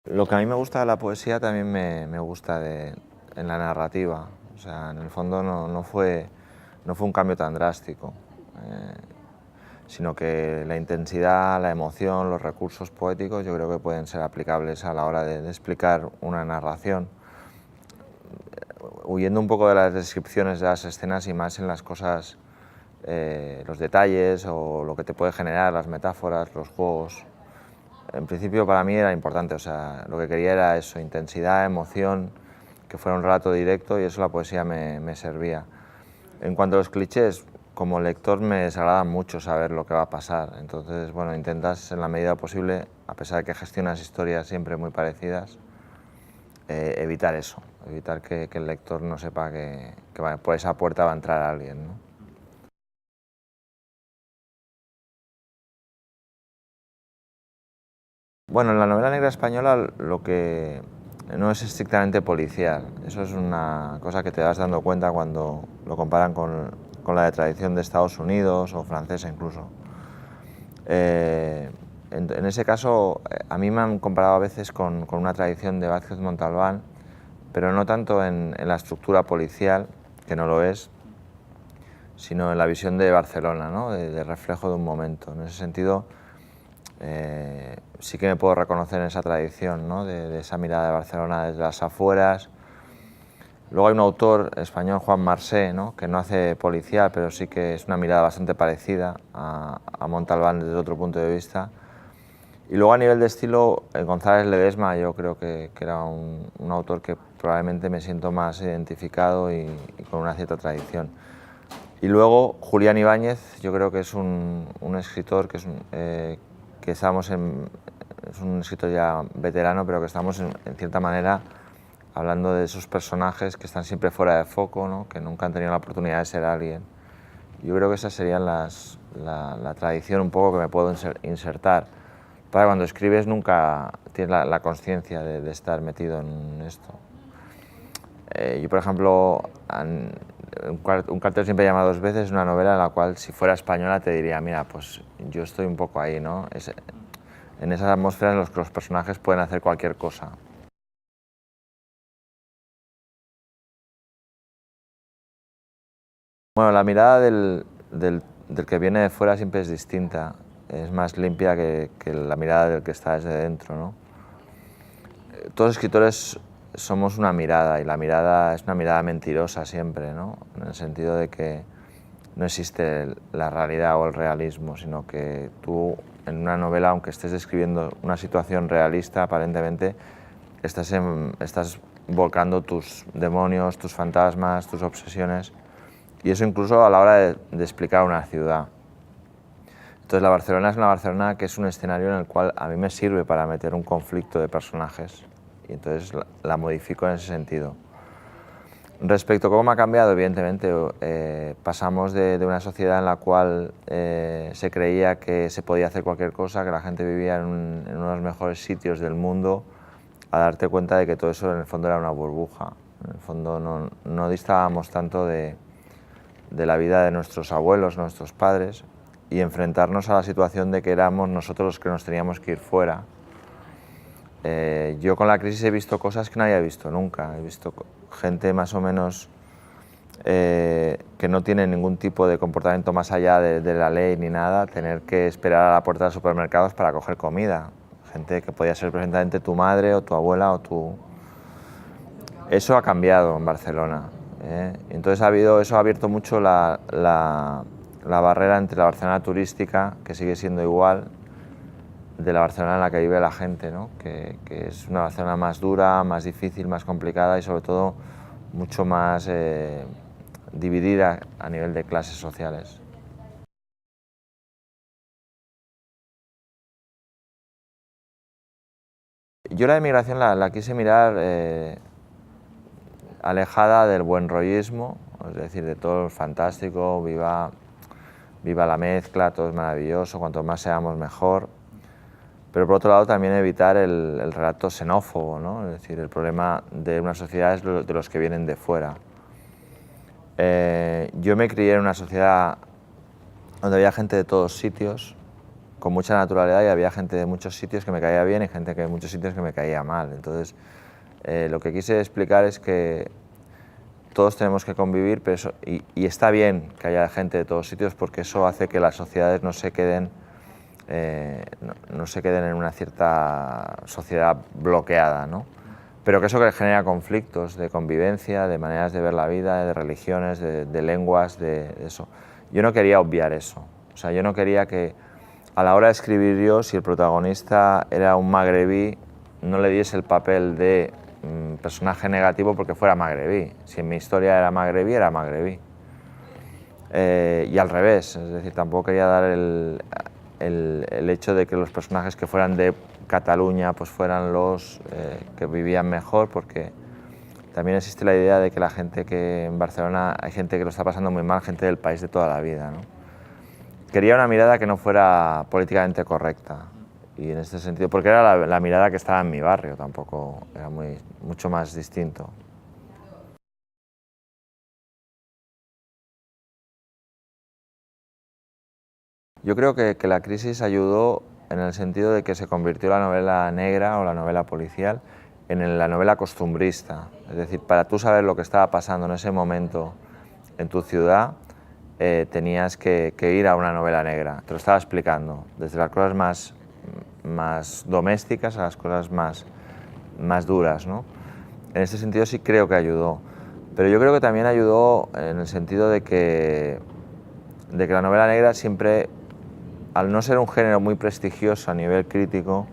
Lo que a mí me gusta de la poesía también me gusta en la narrativa. O sea, en el fondo no fue un cambio tan drástico, sino que la intensidad, la emoción, los recursos poéticos yo creo que pueden ser aplicables a la hora de explicar una narración, huyendo un poco de las descripciones de las escenas y más en las cosas, los detalles o lo que te puede generar, las metáforas, los juegos. En principio para mí era importante, o sea, lo que quería era eso, intensidad, emoción, que fuera un relato directo y eso la poesía me servía. En cuanto a los clichés, como lector me desagrada mucho saber lo que va a pasar, entonces bueno, intentas en la medida posible, a pesar de que gestionas historias siempre muy parecidas, evitar eso, evitar que el lector no sepa que por esa puerta va a entrar alguien, ¿no? Bueno, en la novela negra española lo que no es estrictamente policial. Eso es una cosa que te vas dando cuenta cuando lo comparan con la de tradición de Estados Unidos o francesa incluso. En ese caso, a mí me han comparado a veces con una tradición de Vázquez Montalbán, pero no tanto en la estructura policial, que no lo es, sino en la visión de Barcelona, ¿no? de reflejo de un momento. En ese sentido, sí que me puedo reconocer en esa tradición, ¿no? de esa mirada de Barcelona desde las afueras. Luego hay un autor español, Juan Marsé, ¿no? que no hace policial, pero sí que es una mirada bastante parecida a Montalbán desde otro punto de vista. Y luego a nivel de estilo, González Ledesma yo creo que era un autor que probablemente me siento más identificado y con una cierta tradición. Y luego Julián Ibáñez, yo creo que es un escritor que estamos es un escritor ya veterano, pero que estamos en cierta manera hablando de esos personajes que están siempre fuera de foco, ¿no? que nunca han tenido la oportunidad de ser alguien. Yo creo que esas serían la tradición un poco que me puedo insertar. Para cuando escribes nunca tienes la conciencia de estar metido en esto. Yo, por ejemplo, un cartel siempre llama dos veces es una novela en la cual, si fuera española, te diría, mira, pues yo estoy un poco ahí, ¿no? En esas atmósferas en las que los personajes pueden hacer cualquier cosa. Bueno, la mirada del que viene de fuera siempre es distinta, es más limpia que la mirada del que está desde dentro, ¿no? Todos los escritores somos una mirada y la mirada es una mirada mentirosa siempre, ¿no? En el sentido de que no existe la realidad o el realismo, sino que tú en una novela, aunque estés describiendo una situación realista, aparentemente estás volcando tus demonios, tus fantasmas, tus obsesiones, y eso incluso a la hora de explicar una ciudad. Entonces la Barcelona es una Barcelona que es un escenario en el cual a mí me sirve para meter un conflicto de personajes y entonces la modifico en ese sentido. Respecto a cómo me ha cambiado, evidentemente pasamos de una sociedad en la cual se creía que se podía hacer cualquier cosa, que la gente vivía en uno de los mejores sitios del mundo, a darte cuenta de que todo eso en el fondo era una burbuja. En el fondo no distábamos tanto de la vida de nuestros abuelos, nuestros padres, y enfrentarnos a la situación de que éramos nosotros los que nos teníamos que ir fuera. Yo con la crisis he visto cosas que no había visto nunca. He visto gente más o menos que no tiene ningún tipo de comportamiento más allá de la ley ni nada, tener que esperar a la puerta de los supermercados para coger comida. Gente que podía ser perfectamente tu madre o tu abuela o tu... Eso ha cambiado en Barcelona. Entonces eso ha abierto mucho la barrera entre la Barcelona turística, que sigue siendo igual, de la Barcelona en la que vive la gente, ¿no? que es una Barcelona más dura, más difícil, más complicada y sobre todo mucho más dividida a nivel de clases sociales. Yo la emigración la quise mirar alejada del buenrollismo, es decir, de todo lo fantástico, viva la mezcla, todo es maravilloso, cuanto más seamos mejor. Pero por otro lado también evitar el relato xenófobo, ¿no? Es decir, el problema de una sociedad es de los que vienen de fuera. Yo me crié en una sociedad donde había gente de todos sitios con mucha naturalidad y había gente de muchos sitios que me caía bien y gente de muchos sitios que me caía mal. Entonces, lo que quise explicar es que todos tenemos que convivir, pero y está bien que haya gente de todos sitios porque eso hace que las sociedades no se queden, no se queden en una cierta sociedad bloqueada, ¿no? Pero que eso que genera conflictos de convivencia, de maneras de ver la vida, de religiones, de lenguas, de eso. Yo no quería obviar eso. O sea, yo no quería que a la hora de escribir yo, si el protagonista era un magrebí, no le diese el papel de personaje negativo porque fuera magrebí. Si en mi historia era magrebí, era magrebí. Y al revés, es decir, tampoco quería dar el hecho de que los personajes que fueran de Cataluña pues fueran los que vivían mejor, porque también existe la idea de que la gente que en Barcelona hay gente que lo está pasando muy mal, gente del país de toda la vida, ¿no? Quería una mirada que no fuera políticamente correcta, y en este sentido, porque era la mirada que estaba en mi barrio, tampoco era mucho más distinto. Yo creo que la crisis ayudó en el sentido de que se convirtió la novela negra o la novela policial en la novela costumbrista. Es decir, para tú saber lo que estaba pasando en ese momento en tu ciudad, tenías que ir a una novela negra. Te lo estaba explicando, desde las cosas más domésticas a las cosas más duras, ¿no? En ese sentido sí creo que ayudó. Pero yo creo que también ayudó en el sentido de que la novela negra siempre, al no ser un género muy prestigioso a nivel crítico,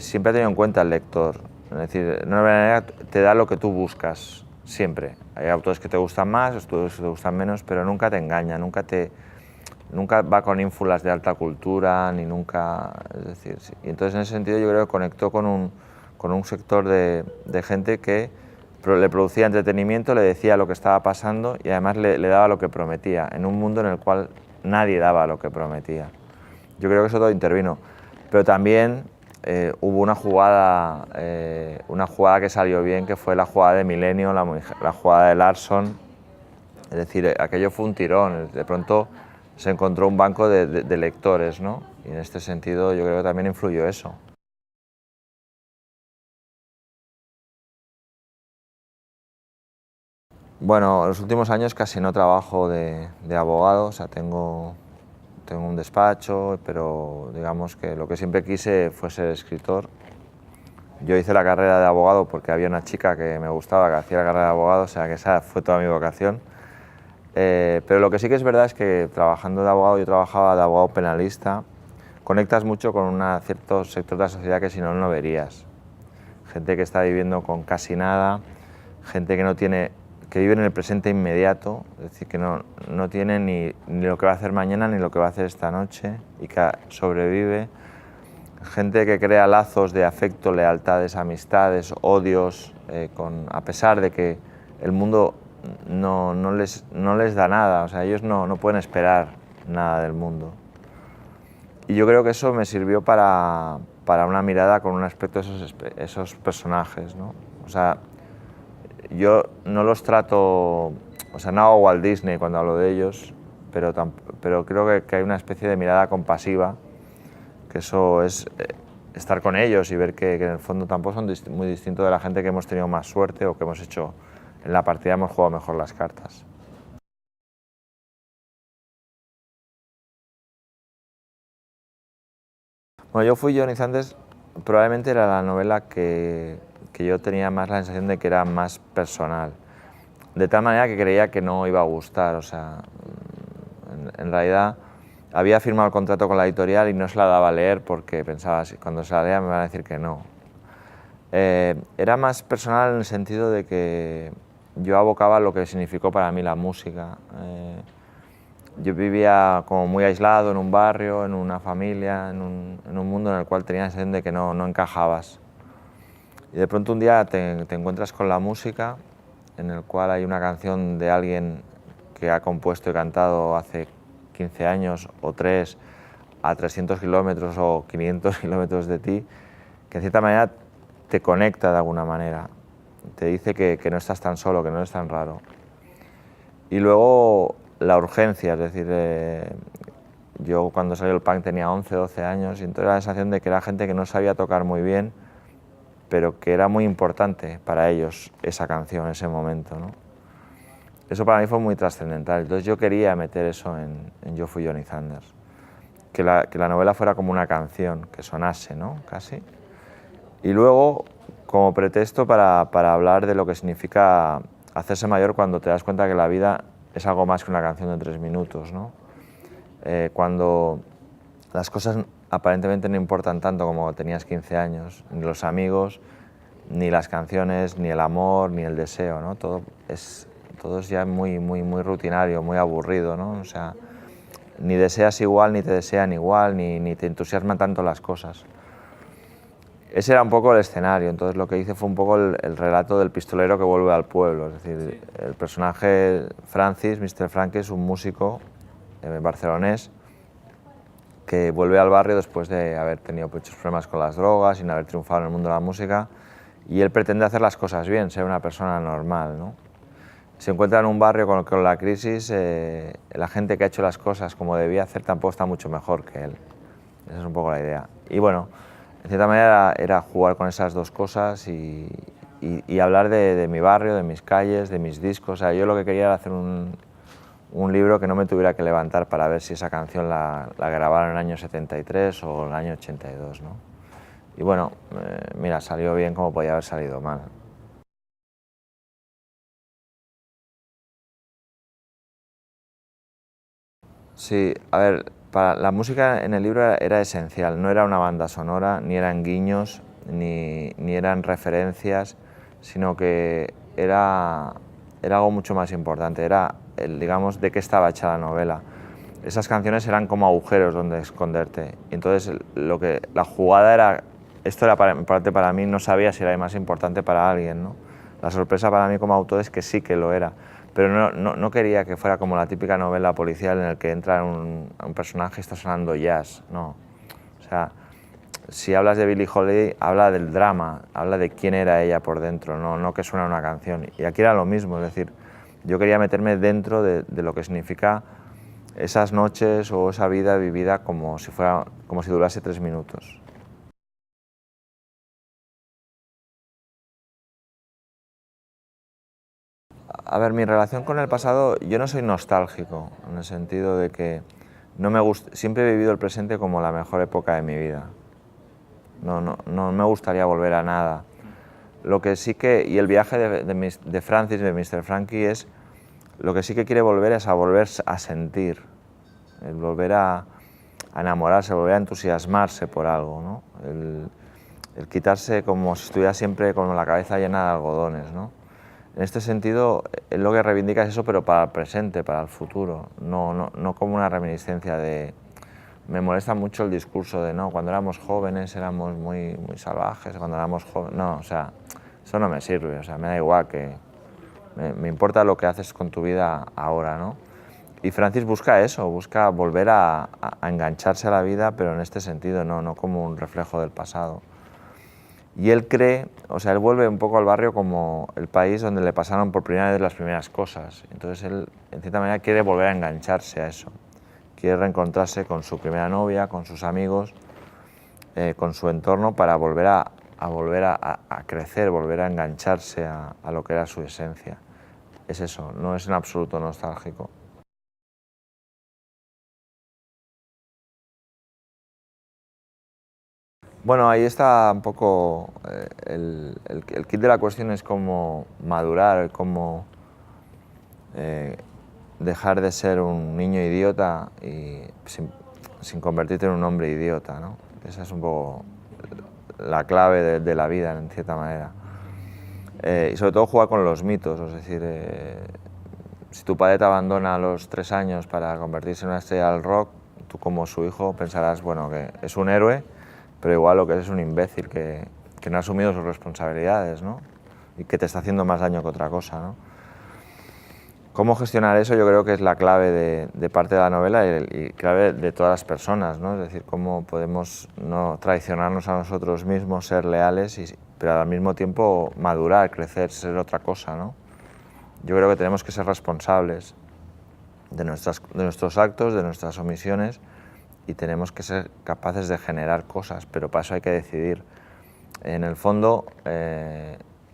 siempre ha tenido en cuenta al lector. Es decir, una novela negra te da lo que tú buscas, siempre. Hay autores que te gustan más, autores que te gustan menos, pero nunca te engaña, nunca va con ínfulas de alta cultura, ni nunca... Es decir, sí. Y entonces, en ese sentido, yo creo que conectó con un sector de gente que le producía entretenimiento, le decía lo que estaba pasando y además le daba lo que prometía, en un mundo en el cual nadie daba lo que prometía. Yo creo que eso todo intervino, pero también hubo una jugada que salió bien, que fue la jugada de Milenio, la jugada de Larson. Es decir, aquello fue un tirón, de pronto se encontró un banco de lectores, ¿no? Y en este sentido yo creo que también influyó eso. Bueno, en los últimos años casi no trabajo de abogado, o sea, tengo un despacho, pero digamos que lo que siempre quise fue ser escritor. Yo hice la carrera de abogado porque había una chica que me gustaba que hacía la carrera de abogado, o sea que esa fue toda mi vocación. Pero lo que sí que es verdad es que trabajando de abogado, yo trabajaba de abogado penalista, conectas mucho con un cierto sector de la sociedad que si no, no verías. Gente que está viviendo con casi nada, gente que vive en el presente inmediato, es decir, que no tiene ni lo que va a hacer mañana ni lo que va a hacer esta noche y que sobrevive. Gente que crea lazos de afecto, lealtades, amistades, odios, a pesar de que el mundo no les da nada, o sea, ellos no pueden esperar nada del mundo. Y yo creo que eso me sirvió para una mirada con un aspecto de esos personajes, ¿no? O sea, yo no los trato, o sea, no hago Walt Disney cuando hablo de ellos, pero creo que hay una especie de mirada compasiva, que eso es estar con ellos y ver que en el fondo tampoco son muy distintos de la gente que hemos tenido más suerte o que hemos hecho en la partida, hemos jugado mejor las cartas. Bueno, yo fui Johnny Sanders, probablemente era la novela que yo tenía más la sensación de que era más personal, de tal manera que creía que no iba a gustar, o sea, en realidad había firmado el contrato con la editorial y no se la daba a leer porque pensaba, cuando se la lea me van a decir que no. Era más personal en el sentido de que yo abocaba lo que significó para mí la música. Yo vivía como muy aislado en un barrio, en una familia, en un mundo en el cual tenía la sensación de que no encajabas. Y de pronto un día te encuentras con la música, en el cual hay una canción de alguien que ha compuesto y cantado hace 15 años o 3 a 300 kilómetros o 500 kilómetros de ti, que en cierta manera te conecta de alguna manera, te dice que no estás tan solo, que no eres tan raro. Y luego la urgencia, es decir, yo cuando salió el punk tenía 11, 12 años y entonces la sensación de que era gente que no sabía tocar muy bien, pero que era muy importante para ellos esa canción, ese momento, ¿no? Eso para mí fue muy trascendental, entonces yo quería meter eso en Yo fui Johnny Thunders, que la novela fuera como una canción, que sonase, ¿no? Casi. Y luego, como pretexto para hablar de lo que significa hacerse mayor cuando te das cuenta que la vida es algo más que una canción de 3 minutos, ¿no? Cuando las cosas aparentemente no importan tanto como tenías 15 años, ni los amigos, ni las canciones, ni el amor, ni el deseo, ¿no? Todo es ya muy rutinario, muy aburrido, ¿no? O sea, ni deseas igual, ni te desean igual, ni te entusiasman tanto las cosas. Ese era un poco el escenario, entonces lo que hice fue un poco el relato del pistolero que vuelve al pueblo, es decir, el personaje Francis, Mr. Frankie, es un músico barcelonés que vuelve al barrio después de haber tenido muchos problemas con las drogas, sin haber triunfado en el mundo de la música, y él pretende hacer las cosas bien, ser una persona normal, ¿no? Se encuentra en un barrio con la crisis, la gente que ha hecho las cosas como debía hacer tampoco está mucho mejor que él. Esa es un poco la idea. Y bueno, en cierta manera era jugar con esas dos cosas y hablar de mi barrio, de mis calles, de mis discos. O sea, yo lo que quería era hacer un libro que no me tuviera que levantar para ver si esa canción la grabaron en el año 73 o en el año 82, ¿no? Y bueno, mira, salió bien como podía haber salido mal. Sí, a ver, la música en el libro era esencial, no era una banda sonora, ni eran guiños, ni eran referencias, sino que era algo mucho más importante, era, digamos, de qué estaba hecha la novela. Esas canciones eran como agujeros donde esconderte, y entonces la jugada era, esto era parte para mí, no sabía si era más importante para alguien, ¿no? La sorpresa para mí como autor es que sí que lo era, pero no quería que fuera como la típica novela policial en el que entra un personaje y está sonando jazz, no. O sea, si hablas de Billie Holiday, habla del drama, habla de quién era ella por dentro, no que suena una canción. Y aquí era lo mismo, es decir, yo quería meterme dentro de lo que significa esas noches o esa vida vivida como si durase 3 minutos. A ver, mi relación con el pasado, yo no soy nostálgico, en el sentido de que siempre he vivido el presente como la mejor época de mi vida. No me gustaría volver a nada. Lo que sí que, y el viaje de Francis, de Mr. Frankie, lo que sí que quiere volver es a volver a sentir, el volver a enamorarse, volver a entusiasmarse por algo, ¿no? El quitarse como si estuviera siempre con la cabeza llena de algodones, ¿no? En este sentido, lo que reivindica es eso, pero para el presente, para el futuro, no como una reminiscencia de... Me molesta mucho el discurso de, no, cuando éramos jóvenes éramos muy salvajes, cuando éramos jóvenes... No, o sea, eso no me sirve, o sea, me da igual que... Me importa lo que haces con tu vida ahora, ¿no? Y Francis busca eso, busca volver a engancharse a la vida, pero en este sentido, no como un reflejo del pasado. Y él cree, o sea, él vuelve un poco al barrio como el país donde le pasaron por primera vez las primeras cosas. Entonces él, en cierta manera, quiere volver a engancharse a eso. Quiere reencontrarse con su primera novia, con sus amigos, con su entorno para volver a crecer, volver a engancharse a lo que era su esencia. Es eso, no es en absoluto nostálgico. Bueno, ahí está un poco el kit de la cuestión, es cómo madurar, cómo dejar de ser un niño idiota y sin convertirte en un hombre idiota, ¿no? Esa es un poco la clave de la vida, en cierta manera. Y sobre todo jugar con los mitos, es decir, si tu padre te abandona a los 3 años para convertirse en una estrella del rock, tú como su hijo pensarás, bueno, que es un héroe, pero igual lo que es un imbécil que no ha asumido sus responsabilidades, ¿no? Y que te está haciendo más daño que otra cosa, ¿no? Cómo gestionar eso yo creo que es la clave de parte de la novela y clave de todas las personas, ¿no? Es decir, cómo podemos no traicionarnos a nosotros mismos, ser leales, pero al mismo tiempo madurar, crecer, ser otra cosa, ¿no? Yo creo que tenemos que ser responsables de nuestros actos, de nuestras omisiones y tenemos que ser capaces de generar cosas, pero para eso hay que decidir. En el fondo,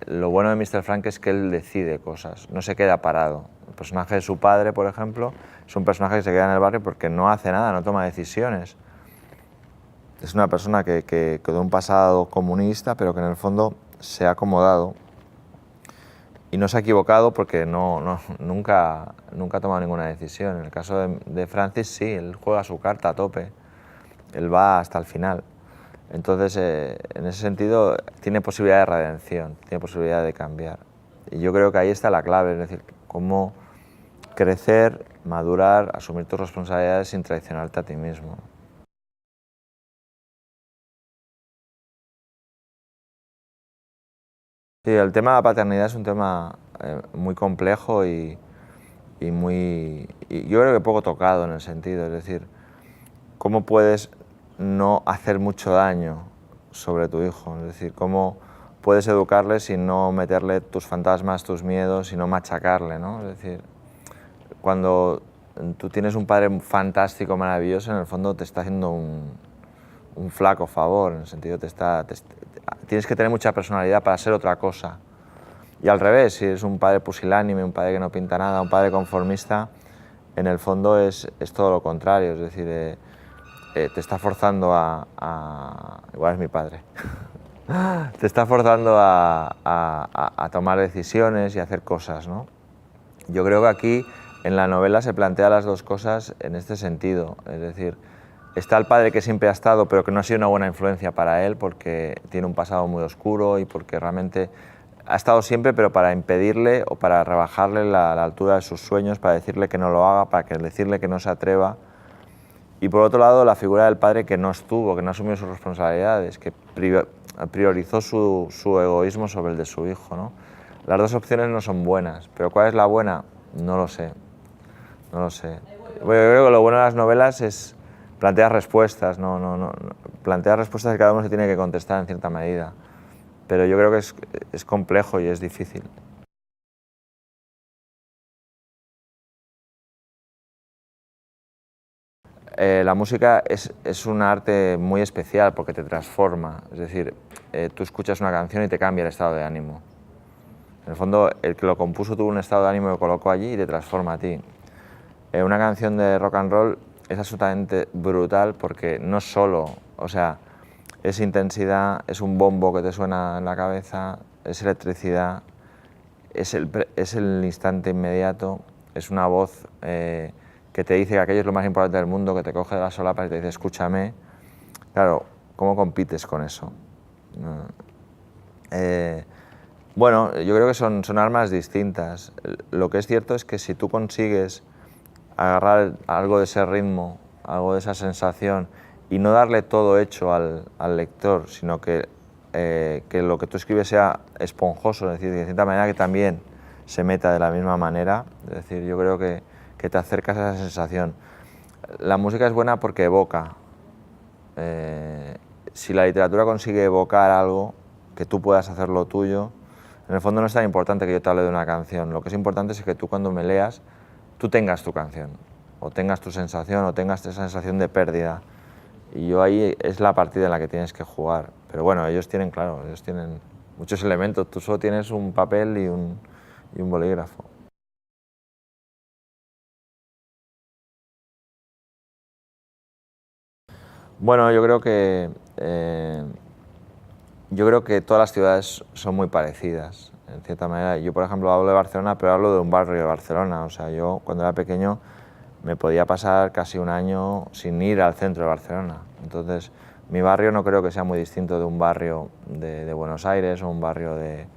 lo bueno de Mr. Frank es que él decide cosas, no se queda parado. El personaje de su padre, por ejemplo, es un personaje que se queda en el barrio porque no hace nada, no toma decisiones. Es una persona que de un pasado comunista, pero que en el fondo se ha acomodado y no se ha equivocado porque nunca ha tomado ninguna decisión. En el caso de Francis, sí, él juega su carta a tope, él va hasta el final. Entonces, en ese sentido, tiene posibilidad de redención, tiene posibilidad de cambiar. Y yo creo que ahí está la clave, es decir, cómo crecer, madurar, asumir tus responsabilidades sin traicionarte a ti mismo. Sí, el tema de la paternidad es un tema muy complejo y yo creo que poco tocado en el sentido, es decir, cómo puedes no hacer mucho daño sobre tu hijo, es decir, cómo puedes educarle sin no meterle tus fantasmas, tus miedos y no machacarle, ¿no? Es decir, cuando tú tienes un padre fantástico, maravilloso, en el fondo te está haciendo un flaco favor, en el sentido tienes que tener mucha personalidad para ser otra cosa. Y al revés, si eres un padre pusilánime, un padre que no pinta nada, un padre conformista, en el fondo es todo lo contrario, es decir, te está forzando igual es mi padre, te está forzando a tomar decisiones y a hacer cosas, ¿no? Yo creo que aquí en la novela se plantea las dos cosas en este sentido, es decir, está el padre que siempre ha estado pero que no ha sido una buena influencia para él porque tiene un pasado muy oscuro y porque realmente ha estado siempre pero para impedirle o para rebajarle la altura de sus sueños, para decirle que no lo haga, para decirle que no se atreva. Y por otro lado, la figura del padre que no estuvo, que no asumió sus responsabilidades, que priorizó su egoísmo sobre el de su hijo, ¿no? Las dos opciones no son buenas, pero ¿cuál es la buena? No lo sé, no lo sé. Bueno, yo creo que lo bueno de las novelas es plantear respuestas, plantear respuestas que cada uno se tiene que contestar en cierta medida, pero yo creo que es complejo y es difícil. La música es un arte muy especial porque te transforma, es decir, tú escuchas una canción y te cambia el estado de ánimo. En el fondo, el que lo compuso tuvo un estado de ánimo que lo colocó allí y te transforma a ti. Una canción de rock and roll es absolutamente brutal porque no solo, o sea, es intensidad, es un bombo que te suena en la cabeza, es electricidad, es el instante inmediato, es una voz que te dice que aquello es lo más importante del mundo, que te coge de las solapas y te dice escúchame. Claro, ¿cómo compites con eso? Bueno, yo creo que son armas distintas. Lo que es cierto es que si tú consigues agarrar algo de ese ritmo, algo de esa sensación y no darle todo hecho al lector, sino que lo que tú escribes sea esponjoso, es decir, de cierta manera que también se meta de la misma manera, es decir, yo creo que te acercas a esa sensación. La música es buena porque evoca. Si la literatura consigue evocar algo, que tú puedas hacerlo tuyo, en el fondo no es tan importante que yo te hable de una canción, lo que es importante es que tú cuando me leas, tú tengas tu canción, o tengas tu sensación, o tengas esa sensación de pérdida. Y yo ahí es la partida en la que tienes que jugar. Pero bueno, ellos tienen muchos elementos, tú solo tienes un papel y un bolígrafo. Bueno, yo creo que todas las ciudades son muy parecidas, en cierta manera. Yo, por ejemplo, hablo de Barcelona, pero hablo de un barrio de Barcelona. O sea, yo cuando era pequeño me podía pasar casi un año sin ir al centro de Barcelona. Entonces, mi barrio no creo que sea muy distinto de un barrio de Buenos Aires o un barrio de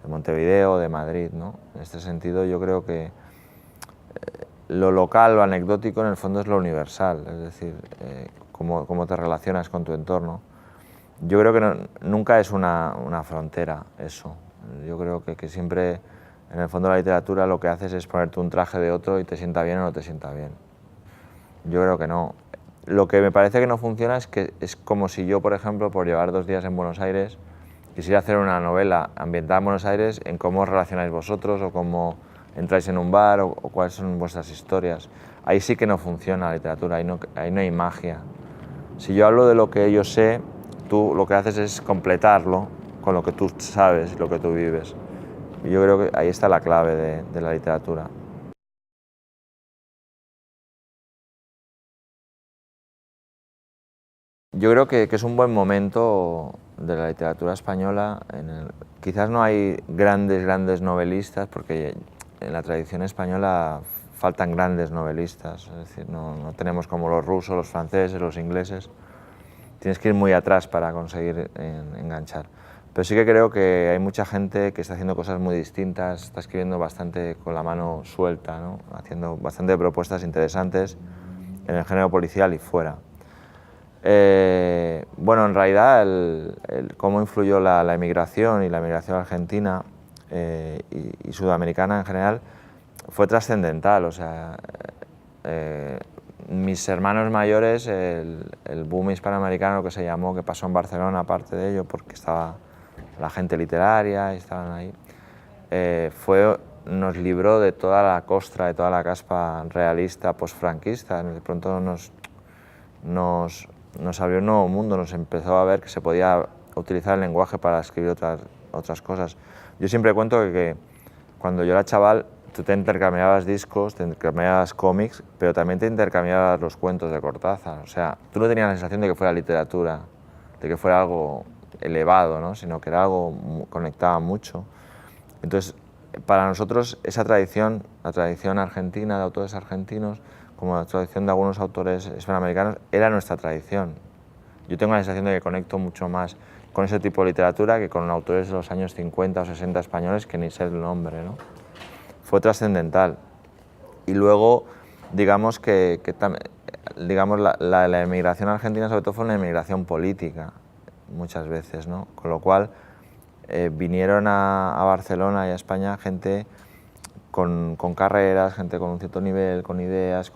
Montevideo, de Madrid, ¿no? En este sentido, yo creo que lo local, lo anecdótico, en el fondo es lo universal, es decir, cómo te relacionas con tu entorno. Yo creo que nunca es una frontera eso. Yo creo que siempre, en el fondo, la literatura lo que haces es ponerte un traje de otro y te sienta bien o no te sienta bien. Yo creo que no. Lo que me parece que no funciona es que es como si yo, por ejemplo, por llevar 2 días en Buenos Aires, quisiera hacer una novela ambientada en Buenos Aires en cómo os relacionáis vosotros o cómo entráis en un bar o cuáles son vuestras historias. Ahí sí que no funciona la literatura, ahí no hay magia. Si yo hablo de lo que yo sé, tú lo que haces es completarlo con lo que tú sabes y lo que tú vives. Y yo creo que ahí está la clave de la literatura. Yo creo que es un buen momento de la literatura española. Quizás no hay grandes novelistas, porque en la tradición española faltan grandes novelistas. Es decir, no tenemos como los rusos, los franceses, los ingleses. Tienes que ir muy atrás para conseguir enganchar. Pero sí que creo que hay mucha gente que está haciendo cosas muy distintas, está escribiendo bastante con la mano suelta, ¿no? Haciendo bastante propuestas interesantes en el género policial y fuera. Bueno, en realidad cómo influyó la emigración y la emigración argentina y sudamericana en general fue trascendental. O sea, mis hermanos mayores, el boom hispanoamericano que se llamó, que pasó en Barcelona, aparte de ello, porque estaba la gente literaria y estaban ahí, nos libró de toda la costra, de toda la caspa realista, posfranquista. De pronto nos abrió un nuevo mundo, nos empezó a ver que se podía utilizar el lenguaje para escribir otras cosas. Yo siempre cuento que cuando yo era chaval, tú te intercambiabas discos, te intercambiabas cómics, pero también te intercambiabas los cuentos de Cortázar. O sea, tú no tenías la sensación de que fuera literatura, de que fuera algo elevado, ¿no? Sino que era algo que conectaba mucho. Entonces, para nosotros esa tradición, la tradición argentina de autores argentinos, como la tradición de algunos autores hispanoamericanos, era nuestra tradición. Yo tengo la sensación de que conecto mucho más con ese tipo de literatura que con autores de los años 50 o 60 españoles que ni sé el nombre, ¿no? Fue trascendental. Y luego, digamos digamos la emigración argentina sobre todo fue una emigración política, muchas veces, ¿no? Con lo cual vinieron a Barcelona y a España gente con carreras, gente con un cierto nivel, con ideas,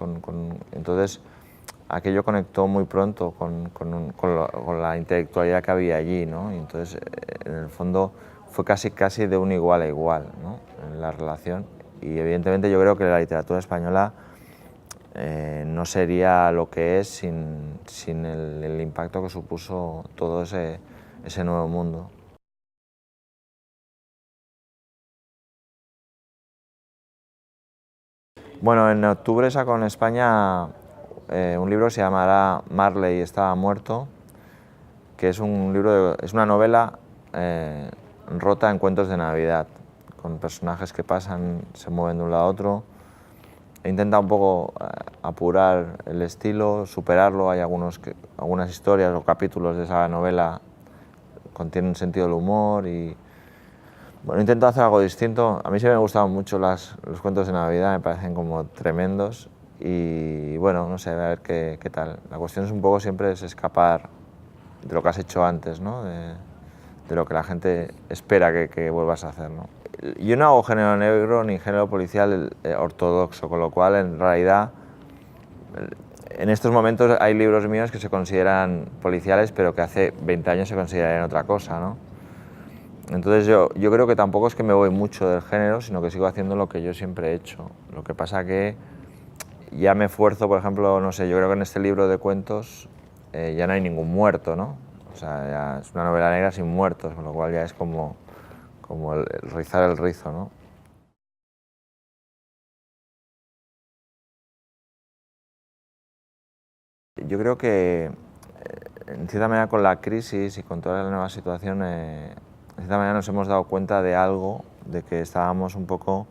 entonces aquello conectó muy pronto con la intelectualidad que había allí, ¿no? Y entonces, en el fondo, fue casi de un igual a igual, ¿no? En la relación. Y evidentemente yo creo que la literatura española no sería lo que es sin el impacto que supuso todo ese nuevo mundo. Bueno, en octubre saco en España un libro que se llamará Marley estaba muerto, que es un libro, es una novela rota en cuentos de Navidad, con personajes que pasan, se mueven de un lado a otro. He intentado un poco apurar el estilo, superarlo. Hay algunas historias o capítulos de esa novela contienen sentido del humor y bueno, intento hacer algo distinto. A mí sí me gustaban mucho los cuentos de Navidad, me parecen como tremendos y bueno, no sé, a ver qué tal. La cuestión es un poco siempre es escapar de lo que has hecho antes, ¿no? De lo que la gente espera que vuelvas a hacer, ¿no? Yo no hago género negro ni género policial ortodoxo, con lo cual en realidad en estos momentos hay libros míos que se consideran policiales pero que hace 20 años se considerarían otra cosa, ¿no? Entonces yo creo que tampoco es que me voy mucho del género, sino que sigo haciendo lo que yo siempre he hecho. Lo que pasa que ya me esfuerzo, por ejemplo, no sé, yo creo que en este libro de cuentos ya no hay ningún muerto, ¿no? O sea, ya es una novela negra sin muertos, con lo cual ya es como el rizar el rizo, ¿no? Yo creo que, en cierta manera, con la crisis y con toda la nueva situación, en cierta manera nos hemos dado cuenta de algo, de que estábamos un poco,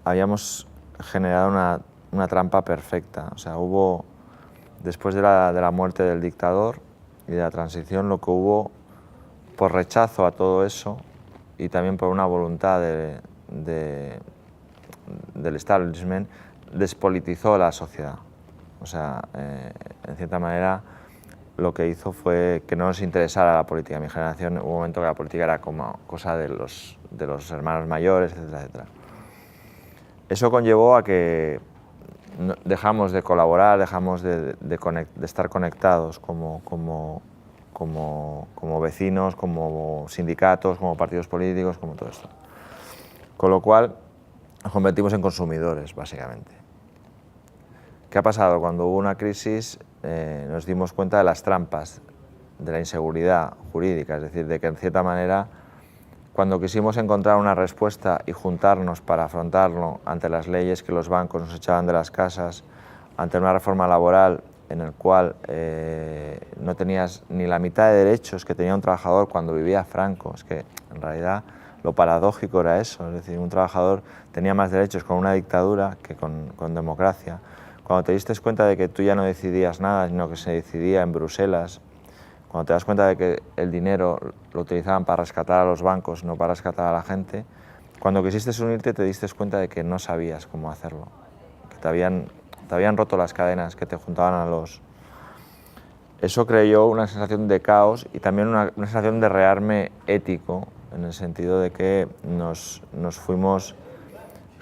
habíamos generado una trampa perfecta. O sea, después de la muerte del dictador y de la transición, lo que hubo, por rechazo a todo eso y también por una voluntad del establishment, despolitizó la sociedad. O sea, en cierta manera, lo que hizo fue que no nos interesara la política. En mi generación hubo un momento que la política era como cosa de los hermanos mayores, etcétera, etcétera. Eso conllevó a que dejamos de colaborar, dejamos de estar conectados como vecinos, como sindicatos, como partidos políticos, como todo esto. Con lo cual nos convertimos en consumidores, básicamente. ¿Qué ha pasado? Cuando hubo una crisis nos dimos cuenta de las trampas, de la inseguridad jurídica, es decir, de que en cierta manera cuando quisimos encontrar una respuesta y juntarnos para afrontarlo ante las leyes que los bancos nos echaban de las casas, ante una reforma laboral en el cual no tenías ni la mitad de derechos que tenía un trabajador cuando vivía Franco, es que en realidad lo paradójico era eso, es decir, un trabajador tenía más derechos con una dictadura que con democracia. Cuando te diste cuenta de que tú ya no decidías nada, sino que se decidía en Bruselas, cuando te das cuenta de que el dinero lo utilizaban para rescatar a los bancos, no para rescatar a la gente, cuando quisiste unirte te diste cuenta de que no sabías cómo hacerlo, que te habían roto las cadenas que te juntaban a los... Eso creó una sensación de caos y también una sensación de rearme ético, en el sentido de que nos fuimos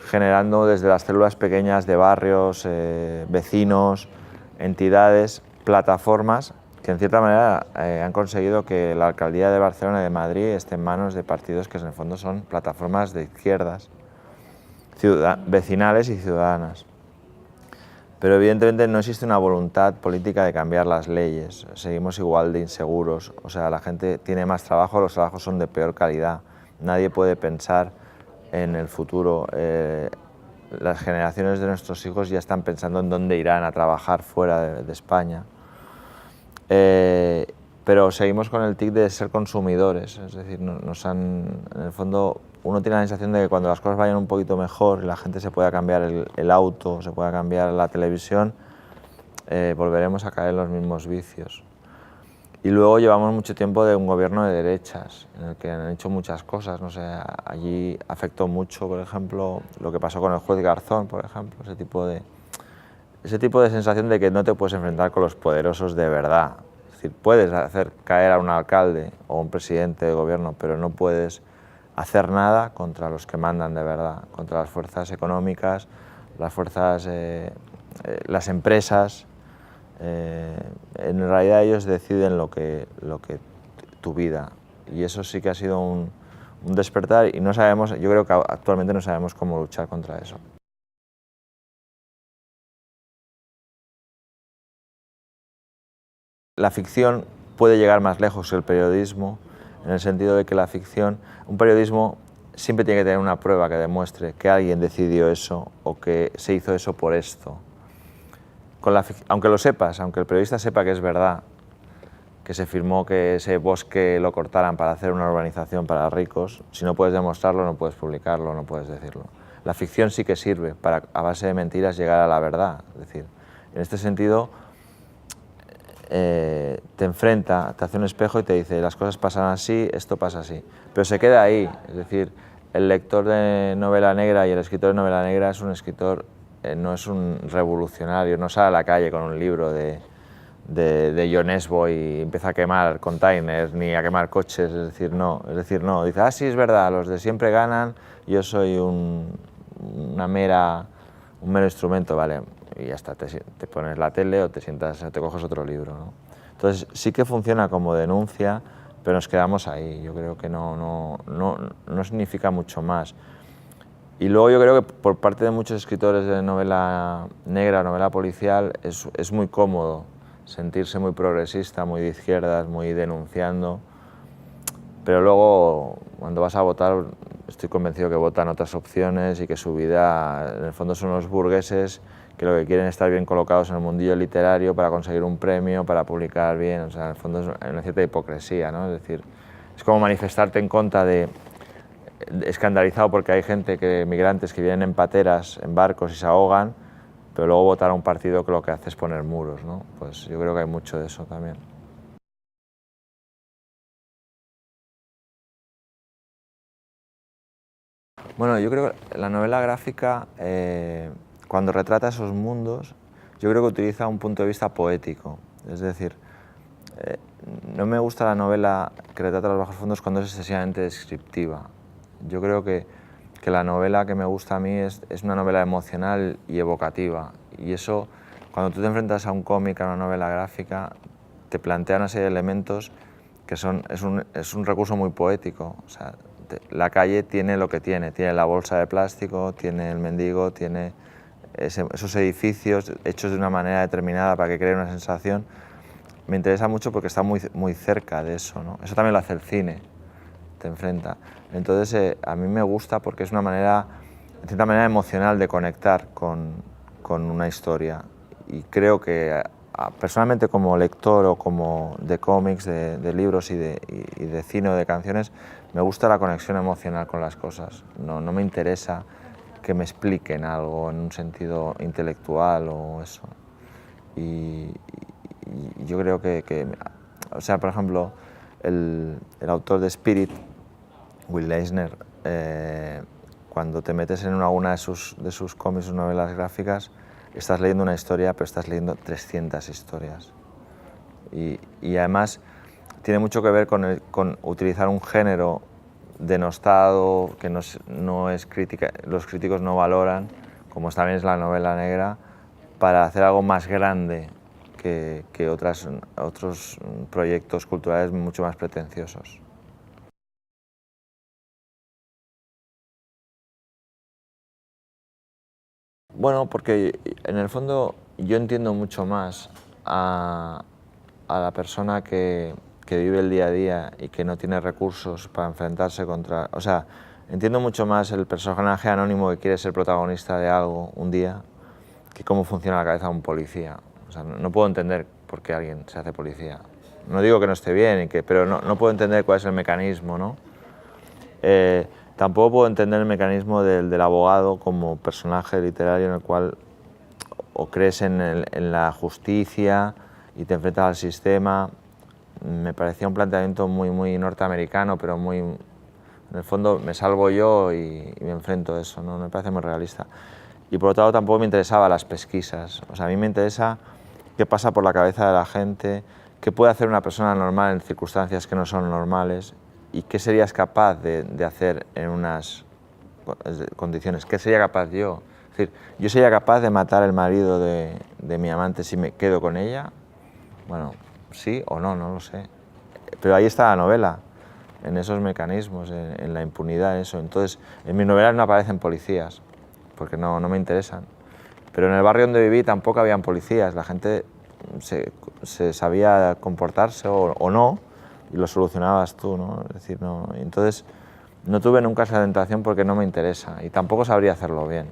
generando desde las células pequeñas de barrios, vecinos, entidades, plataformas que en cierta manera han conseguido que la alcaldía de Barcelona y de Madrid esté en manos de partidos que en el fondo son plataformas de izquierdas, vecinales y ciudadanas. Pero evidentemente no existe una voluntad política de cambiar las leyes, seguimos igual de inseguros, o sea, la gente tiene más trabajo, los trabajos son de peor calidad, nadie puede pensar en el futuro, las generaciones de nuestros hijos ya están pensando en dónde irán a trabajar fuera de España. Pero seguimos con el tic de ser consumidores, es decir, en el fondo uno tiene la sensación de que cuando las cosas vayan un poquito mejor y la gente se pueda cambiar el auto, se pueda cambiar la televisión, volveremos a caer en los mismos vicios. Y luego llevamos mucho tiempo de un gobierno de derechas, en el que han hecho muchas cosas, no sé, allí afectó mucho, por ejemplo, lo que pasó con el juez Garzón, por ejemplo, ese tipo de sensación de que no te puedes enfrentar con los poderosos de verdad. Es decir, puedes hacer caer a un alcalde o un presidente de gobierno, pero no puedes hacer nada contra los que mandan de verdad, contra las fuerzas económicas, las fuerzas, las empresas. En realidad ellos deciden lo que tu vida, y eso sí que ha sido un despertar y no sabemos, yo creo que actualmente no sabemos cómo luchar contra eso. La ficción puede llegar más lejos que el periodismo, en el sentido de que la ficción, un periodismo siempre tiene que tener una prueba que demuestre que alguien decidió eso o que se hizo eso por esto. Aunque lo sepas, aunque el periodista sepa que es verdad, que se firmó que ese bosque lo cortaran para hacer una urbanización para ricos, si no puedes demostrarlo, no puedes publicarlo, no puedes decirlo. La ficción sí que sirve para, a base de mentiras, llegar a la verdad. Es decir, en este sentido, te enfrenta, te hace un espejo y te dice las cosas pasan así, esto pasa así. Pero se queda ahí, es decir, el lector de novela negra y el escritor de novela negra es un escritor, no es un revolucionario, no sale a la calle con un libro de Ionesbo y empieza a quemar containers ni a quemar coches, es decir, no, dice, ah, sí, es verdad, los de siempre ganan, yo soy un mero instrumento, vale, y ya está, te pones la tele o te sientas, te coges otro libro, ¿no? Entonces sí que funciona como denuncia, pero nos quedamos ahí, yo creo que no significa mucho más. Y luego yo creo que por parte de muchos escritores de novela negra, novela policial, es muy cómodo sentirse muy progresista, muy de izquierdas, muy denunciando, pero luego cuando vas a votar estoy convencido que votan otras opciones y que su vida en el fondo son unos burgueses que lo que quieren es estar bien colocados en el mundillo literario para conseguir un premio, para publicar bien, o sea, en el fondo es una cierta hipocresía, ¿no? Es decir, es como manifestarte en contra escandalizado porque hay migrantes que vienen en pateras, en barcos y se ahogan, pero luego votar a un partido que lo que hace es poner muros, ¿no? Pues yo creo que hay mucho de eso también. Bueno, yo creo que la novela gráfica, cuando retrata esos mundos, yo creo que utiliza un punto de vista poético. Es decir, no me gusta la novela que retrata los bajos fondos cuando es excesivamente descriptiva. Yo creo que la novela que me gusta a mí es una novela emocional y evocativa. Y eso, cuando tú te enfrentas a un cómic, a una novela gráfica, te plantea una serie de elementos que es un recurso muy poético. O sea, la calle tiene lo que tiene la bolsa de plástico, tiene el mendigo, tiene esos edificios hechos de una manera determinada para que creen una sensación, me interesa mucho porque está muy, muy cerca de eso, ¿no? Eso también lo hace el cine, te enfrenta. Entonces a mí me gusta porque es una manera, de cierta manera emocional, de conectar con una historia, y creo que personalmente como lector o como de cómics, de libros y de cine o de canciones, me gusta la conexión emocional con las cosas. No me interesa que me expliquen algo en un sentido intelectual o eso. Y yo creo o sea, por ejemplo, el autor de Spirit, Will Eisner, cuando te metes en alguna de sus cómics o novelas gráficas, estás leyendo una historia, pero estás leyendo 300 historias. Y además tiene mucho que ver con utilizar un género denostado, que no es crítica, los críticos no valoran, como también es la novela negra, para hacer algo más grande que otros proyectos culturales mucho más pretenciosos. Bueno, porque en el fondo yo entiendo mucho más a la persona que vive el día a día y que no tiene recursos para enfrentarse contra... O sea, entiendo mucho más el personaje anónimo que quiere ser protagonista de algo un día que cómo funciona la cabeza de un policía. O sea, no puedo entender por qué alguien se hace policía. No digo que no esté bien, pero no puedo entender cuál es el mecanismo, ¿no? Tampoco puedo entender el mecanismo del abogado como personaje literario en el cual o crees en la justicia y te enfrentas al sistema. Me parecía un planteamiento muy norteamericano, pero en el fondo me salvo yo y me enfrento a eso, ¿no? Me parece muy realista. Y por otro lado tampoco me interesaban las pesquisas. O sea, a mí me interesa qué pasa por la cabeza de la gente, qué puede hacer una persona normal en circunstancias que no son normales y qué serías capaz de hacer en unas condiciones, qué sería capaz yo. Es decir, yo sería capaz de matar al marido de mi amante si me quedo con ella. Bueno, sí o no, no lo sé. Pero ahí está la novela, en esos mecanismos, en la impunidad, eso. Entonces, en mis novelas no aparecen policías, porque no me interesan. Pero en el barrio donde viví tampoco habían policías, la gente se sabía comportarse o no, y lo solucionabas tú, ¿no? Es decir, no. Entonces, no tuve nunca esa tentación porque no me interesa, y tampoco sabría hacerlo bien.